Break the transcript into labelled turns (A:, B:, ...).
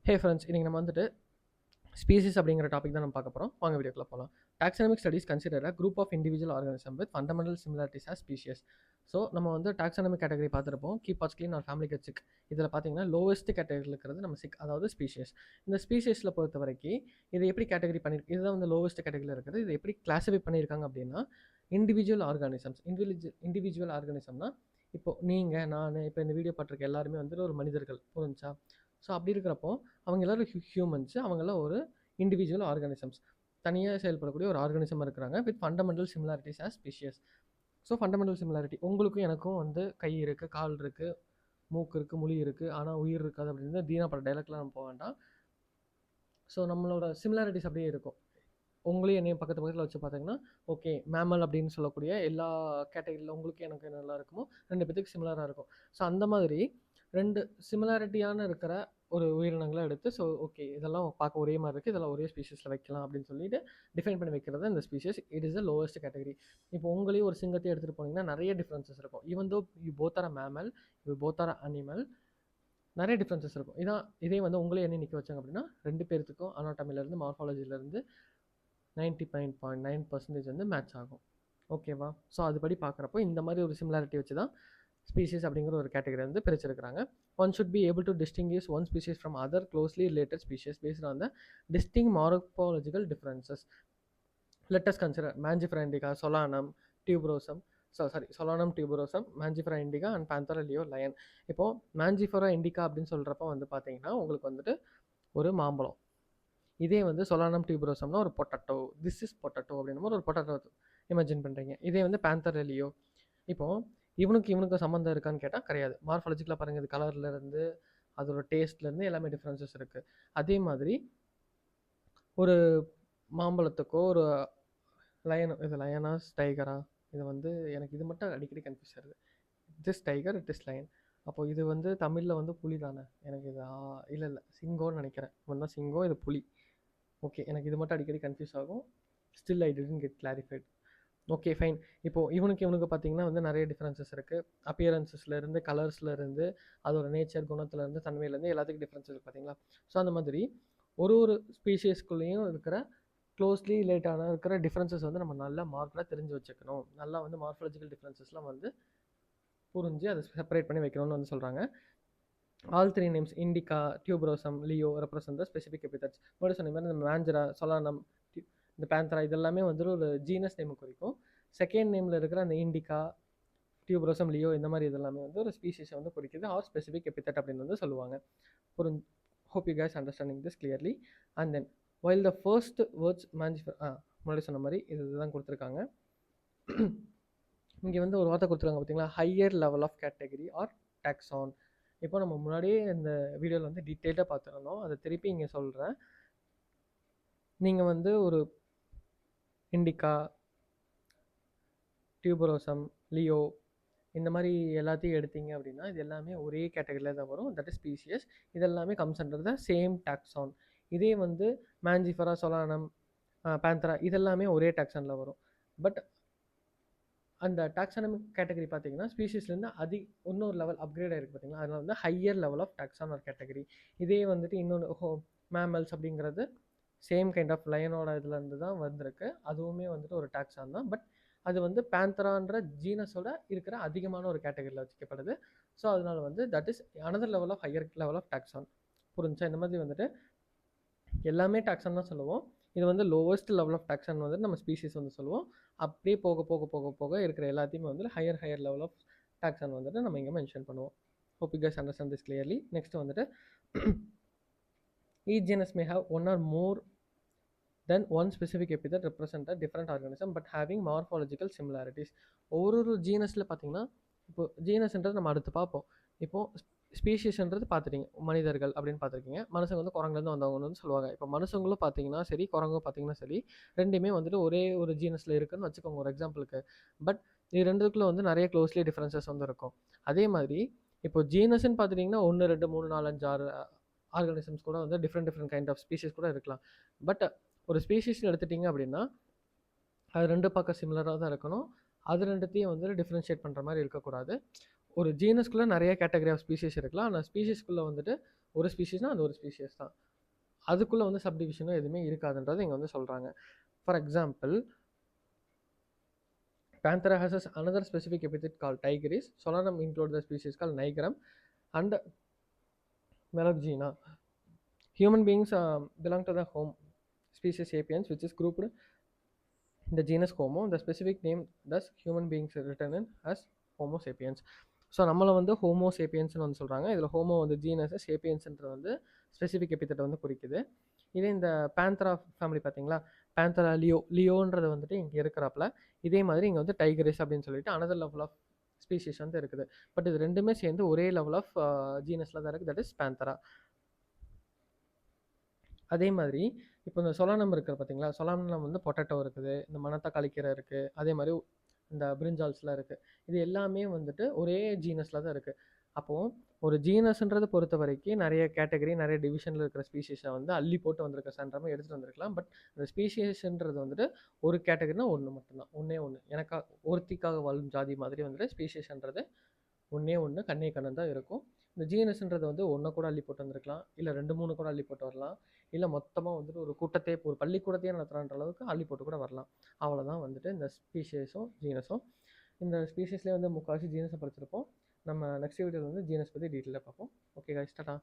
A: Hey friends, இன்னைக்கு நம்ம வந்துட்டு ஸ்பீசிஸ் அப்படிங்கிற டாபிக் தான் நம்ம பார்க்க போகிறோம். வாங்க வீடியோக்குள்ள போகலாம். Taxonomic studies consider group of individual organism with fundamental similarities as species. So நம்ம வந்து டாக்ஸானமிக் கேட்டகரி பார்த்துருப்போம். Keep watch clean or family get sick. இதில் பார்த்தீங்கன்னா லோவஸ்ட் கேட்டகரியில் இருக்கிறது நம்ம சிக், அதாவது ஸ்பீஷியஸ். இந்த ஸ்பீஷியஸில் பொறுத்த வரைக்கும் இதை எப்படி கேட்டகரி பண்ணியிருக்கு, இதுதான் வந்து லோவஸ்ட் கேட்டகரியில் இருக்கிறது. இது எப்படி கிளாஸிஃபை பண்ணியிருக்காங்க அப்படின்னா இண்டிவிஜுவல் ஆர்கானிசம்ஸ். இண்டிவிஜுவல் ஆர்கானிசம்னா இப்போ நீங்கள், நான், இப்போ இந்த வீடியோ பார்த்துருக்க எல்லாருமே வந்துட்டு ஒரு மனிதர்கள், புரிஞ்சா? ஸோ அப்படி இருக்கிறப்போ அவங்க எல்லோரும் ஹியூமன்ஸு, அவங்களாம் ஒரு இண்டிவிஜுவல் ஆர்கானிசம்ஸ், தனியாக செயல்படக்கூடிய ஒரு ஆர்கானிசம் இருக்கிறாங்க with fundamental similarities as species. So fundamental similarity, உங்களுக்கும் எனக்கும் வந்து கை இருக்குது, கால் இருக்குது, மூக்கு இருக்குது, மொழி இருக்குது, ஆனால் உயிர் இருக்காது அப்படின்னு தீனா பட டைலாக்லாம் நம்ம போக வேண்டாம். ஸோ நம்மளோட சிமிலாரிட்டிஸ் அப்படியே இருக்கும். உங்களையும் என்னையும் பக்கத்தில் வச்சு பார்த்தீங்கன்னா ஓகே, மேமல் அப்படின்னு சொல்லக்கூடிய எல்லா கேட்டகரியில் உங்களுக்கு எனக்கு நல்லா இருக்குமோ ரெண்டு பேத்துக்கு சிமிலராக இருக்கும். ஸோ அந்த மாதிரி ரெண்டு சிமிலாரிட்டியான இருக்கிற ஒரு உயிரினங்களை எடுத்து, ஸோ ஓகே இதெல்லாம் பார்க்க ஒரே மாதிரி இருக்குது, இதெல்லாம் ஒரே ஸ்பீஷஸில் வைக்கலாம் அப்படின்னு சொல்லிட்டு டிஃபைன் பண்ணி வைக்கிறது இந்த species. It is the lowest category. இப்போ உங்களையும் ஒரு சிங்கத்தையும் எடுத்துகிட்டு போனீங்கன்னா நிறைய டிஃப்ரென்சஸ் இருக்கும். Even though you both are a mammal, you both or animal, நிறைய டிஃப்ரென்சஸ் இருக்கும். இதே வந்து உங்களே என்ன நிற்க வச்சாங்க அப்படின்னா ரெண்டு பேர்த்துக்கும் அனாட்டமிலேருந்து மார்ஃபாலஜிலேருந்து 99.9% வந்து மேட்ச் ஆகும். ஓகேவா? ஸோ அதுபடி பார்க்குறப்போ இந்த மாதிரி ஒரு சிமிலாரிட்டி வச்சு தான் ஸ்பீஷீஸ் அப்படிங்கிற ஒரு கேட்டகரி வந்து பிரிச்சிருக்கிறாங்க. One should be able to distinguish one species from other closely related species based on the distinct morphological differences. Let us consider Mangifera indica, Solanum tuberosum, Solanum tuberosum, Mangifera indica and Panthera leo lion. இப்போது Mangifera indica அப்படின்னு சொல்கிறப்ப வந்து பார்த்தீங்கன்னா உங்களுக்கு வந்துட்டு ஒரு மாம்பழம். இதே வந்து Solanum tuberosumனா ஒரு பொட்டட்டோ, திஸ் இஸ் பொட்டட்டோ அப்படின்னு ஒரு பொட்டட்டோ இமேஜின் பண்ணுறீங்க. இதே வந்து Panthera leo, இப்போது இவனுக்கு சம்மந்தம் இருக்கான்னு கேட்டால் கிடையாது. மார்ஃபாலஜிக்கலாக பாருங்கள், இது கலர்லேருந்து அதோட டேஸ்ட்லேருந்து எல்லாமே டிஃப்ரென்சஸ் இருக்குது. அதே மாதிரி ஒரு மாம்பழத்துக்கோ ஒரு லயனோ, இது லயனாஸ் டைகரா, இது வந்து எனக்கு இது மட்டும் அடிக்கடி கன்ஃபியூஸ் ஆகுது. This tiger, it is line. அப்போது இது வந்து தமிழில் வந்து புலி தானே, எனக்கு இது இல்லை சிங்கோன்னு நினைக்கிறேன். ஒன்றா சிங்கம், இது புலி. ஓகே, எனக்கு இது மட்டும் அடிக்கடி கன்ஃபியூஸ் ஆகும். Still I didn't get clarified. Okay fine. இப்போது இவனுக்கு பார்த்தீங்கன்னா வந்து நிறைய டிஃப்ரென்சஸ் இருக்குது. அப்பியரன்சஸ்லேருந்து, கலர்ஸ்லேருந்து, அதோட நேச்சர், குணத்துலேருந்து, தன்மையிலேருந்து எல்லாத்துக்கும் டிஃப்ரென்சஸ் இருக்குது பார்த்தீங்களா? ஸோ அந்த மாதிரி ஒரு ஸ்பீஷீஸ்குள்ளேயும் இருக்கிற க்ளோஸ்லி ரிலேட்டான இருக்கிற டிஃப்ரென்சஸ் வந்து நம்ம நல்லா மார்க்கெட்டாக தெரிஞ்சு வச்சுக்கணும். நல்லா வந்து மார்ஃபாலஜிக்கல் டிஃப்ரென்சஸ்லாம் வந்து புரிஞ்சு அதை செப்பரேட் பண்ணி வைக்கணும்னு வந்து சொல்கிறாங்க. All three names indica, tuberosum, leo represent the specific epithets. மறுபடியும் சொன்ன மாதிரி இந்த மேஞ்சரா, சொலானம், இந்த பேந்தரா இதெல்லாமே வந்து ஒரு ஜீனஸ் நேம் குறிக்கும். செகண்ட் நேமில் இருக்கிற அந்த இண்டிகா, டியூபரோசம், லியோ இந்த மாதிரி இதெல்லாமே வந்து ஒரு ஸ்பீஷீஸை வந்து குறிக்குது, ஆர் ஸ்பெசிஃபிக் எபிதட் அப்படின்னு வந்து சொல்லுவாங்க. Hope you guys understanding this clearly. And then while the first words முன்னாடி சொன்ன மாதிரி இதுதான் கொடுத்துருக்காங்க. இங்கே வந்து ஒரு வார்த்தை கொடுத்துருக்காங்க பார்த்தீங்களா, higher level of category or taxon. இப்போ நம்ம முன்னாடியே இந்த வீடியோவில் வந்து டீட்டெயிலாக பார்த்துருந்தோம், அதை திருப்பி இங்கே சொல்கிறேன். நீங்கள் வந்து ஒரு இண்டிகா, டியூபரோசம், லியோ இந்த மாதிரி எல்லாத்தையும் எடுத்தீங்க அப்படின்னா இது எல்லாமே ஒரே கேட்டகரியில் தான் வரும். That is species. இதெல்லாமே comes under the same taxon. இதே வந்து மேஞ்சிஃபரா, சொலானம், பேந்தரா இதெல்லாமே ஒரே டாக்ஸானில் வரும். பட் அந்த டாக்ஸானமிக் கேட்டகரி பார்த்தீங்கன்னா ஸ்பீஷீஸ்லேருந்து இன்னொரு லெவல் அப்கிரேட் ஆகிருக்கு பார்த்தீங்களா, அதனால் வந்து ஹையர் லெவல் ஆஃப் டாக்ஸான் ஒரு கேட்டகரி. இதே வந்துட்டு இன்னொன்று மேமல்ஸ் அப்படிங்கிறது சேம் கைண்ட் ஆஃப் லயனோட இதுலேருந்து தான் வந்திருக்கு. அதுவுமே வந்துட்டு ஒரு டாக்ஸான் தான். பட் அது வந்து பேந்தரான்ற ஜீனஸோட இருக்கிற அதிகமான ஒரு கேட்டகரியில் வச்சுக்கப்படுது. ஸோ அதனால் வந்து that is another level of higher level of taxon. புரிஞ்சா? இந்த மாதிரி வந்துட்டு எல்லாமே டாக்ஸான் தான் சொல்லுவோம். இது வந்து லோவஸ்ட் லெவல் ஆஃப் டாக்ஸான் வந்து நம்ம ஸ்பீஷீஸ் வந்து சொல்லுவோம். அப்படியே போக போக போக போக இருக்கிற எல்லாத்தையுமே வந்து ஹையர் லெவல் ஆஃப் டாக்ஸான் வந்துட்டு நம்ம இங்கே மென்ஷன் பண்ணுவோம். Hope you guys understand this clearly. Next வந்துட்டு each genus may have one or more than one specific epithet represent a different organism but having morphological similarities. ஒரு ஜீனஸில் பார்த்தீங்கன்னா இப்போ ஜீனஸ்ன்றது நம்ம அடுத்து பார்ப்போம். இப்போது ஸ்பீஷீஸ்ன்றது பார்த்துட்டீங்க, மனிதர்கள் அப்படின்னு பார்த்துருக்கீங்க. மனுஷங்க வந்து குரங்குலேருந்து வந்தவங்கன்னு வந்து சொல்லுவாங்க. இப்போ மனுஷங்களும் பார்த்தீங்கன்னா சரி, குரங்கும் பார்த்தீங்கன்னா சரி, ரெண்டுமே வந்துட்டு ஒரே ஒரு ஜீனஸில் இருக்குன்னு வச்சுக்கோங்க ஒரு எக்ஸாம்பிளுக்கு. பட் இது ரெண்டுக்குள்ளே வந்து நிறைய க்ளோஸ்லி டிஃப்ரென்சஸ் வந்து இருக்கும். அதே மாதிரி இப்போ ஜீனஸ்ன்னு பார்த்துட்டிங்கன்னா 1 2 3 4 5 6 ஆர்கானிசம்ஸ் கூட வந்து டிஃப்ரெண்ட் கைண்ட் ஆஃப் ஸ்பீஷீஸ் கூட இருக்கலாம். பட் ஒரு ஸ்பீஷீஸ்னு எடுத்துட்டிங்க அப்படின்னா அது ரெண்டு பக்கம் சிமிலராக தான் இருக்கணும். அது ரெண்டுத்தையும் வந்து டிஃப்ரென்ஷியேட் பண்ணுற மாதிரி இருக்கக்கூடாது. ஒரு ஜீனஸ்குள்ளே நிறைய கேட்டகரி ஆஃப் ஸ்பீஷீஸ் இருக்கலாம். ஆனால் ஸ்பீஷீஸ்குள்ளே வந்துட்டு ஒரு ஸ்பீஷீஸ்னால் அது ஒரு ஸ்பீஷீஸ் தான். அதுக்குள்ளே வந்து சப்டிவிஷனும் எதுவுமே இருக்காதுன்றது இங்கே வந்து சொல்கிறாங்க. For example, Panthera has another specific epithet called tigris. Solanum include the species called nigrum and Melogena. Human beings belong to the Homo species sapiens, which is grouped in the genus Homo. The specific name thus human beings written in as Homo sapiens. So நம்மளை வந்து homo சேப்பியன்ஸ்னு வந்து சொல்கிறாங்க. இதில் homo வந்து genus, சேப்பியன்ஸ்ன்றது வந்து specific எபித்தட்டை வந்து குறிக்குது. இதே இந்த பேந்தரா ஃபேமிலி பார்த்தீங்களா, பேந்தரா லியோன்றது வந்துட்டு இங்கே இருக்கிறாப்புல. இதே மாதிரி இங்கே வந்து டைகரிஸ் அப்படின்னு சொல்லிட்டு அனதர் லெவல் ஆஃப் ஸ்பீஷீஸ் வந்து இருக்குது. பட் இது ரெண்டுமே சேர்ந்து ஒரே லெவல் ஆஃப் ஜீனஸில் தான் இருக்குது, தட் இஸ் பேந்தரா. அதே மாதிரி இப்போ இந்த சொலானம் இருக்குது பார்த்தீங்களா, சொலானம் வந்து பொட்டேட்டோ இருக்குது, இந்த மணத்தக்காளி கீரை இருக்குது, அதே மாதிரி இந்த பிரிஞ்சால்ஸ்லாம் இருக்குது. இது எல்லாமே வந்துட்டு ஒரே ஜீனஸில் தான் இருக்குது. அப்போது ஒரு ஜீனஸ்ன்றதை பொறுத்த வரைக்கும் நிறைய கேட்டகரி, நிறைய டிவிஷனில் இருக்கிற ஸ்பீஷீஸை வந்து அள்ளி போட்டு வந்திருக்க சென்றாமல் எடுத்துகிட்டு வந்திருக்கலாம். பட் இந்த ஸ்பீஷீஸ்ன்றது வந்துட்டு ஒரு கேட்டகரினா ஒன்று மட்டும்தான், ஒன்றே ஒன்று. எனக்கா ஒருத்திக்காக வாழும் ஜாதி மாதிரி வந்துட்டு ஸ்பீஷீஸ்ன்றது ஒன்றே ஒன்று, கண்ணே கண்ணன் தான் இருக்கும். இந்த ஜீனஸ்ன்றது வந்து ஒன்றை கூட அள்ளி போட்டு வந்திருக்கலாம், இல்லை 2-3 கூட அள்ளி போட்டு வரலாம், இல்லை மொத்தமாக வந்துட்டு ஒரு கூட்டத்தையே, ஒரு பள்ளிக்கூடத்தையே நடத்துகிற அளவுக்கு அள்ளி போட்டு கூட வரலாம். அவ்வளோதான் வந்துட்டு இந்த ஸ்பீஷீஸும் ஜீனஸும். இந்த ஸ்பீஷீஸ்லேயே வந்து முக்கால்வாசி ஜீனஸை படிச்சிருப்போம். நம்ம நெக்ஸ்ட் வீடியோவில் வந்து ஜீனஸ் பற்றி டீட்டெயிலாக பார்ப்போம். Okay guys, Tata.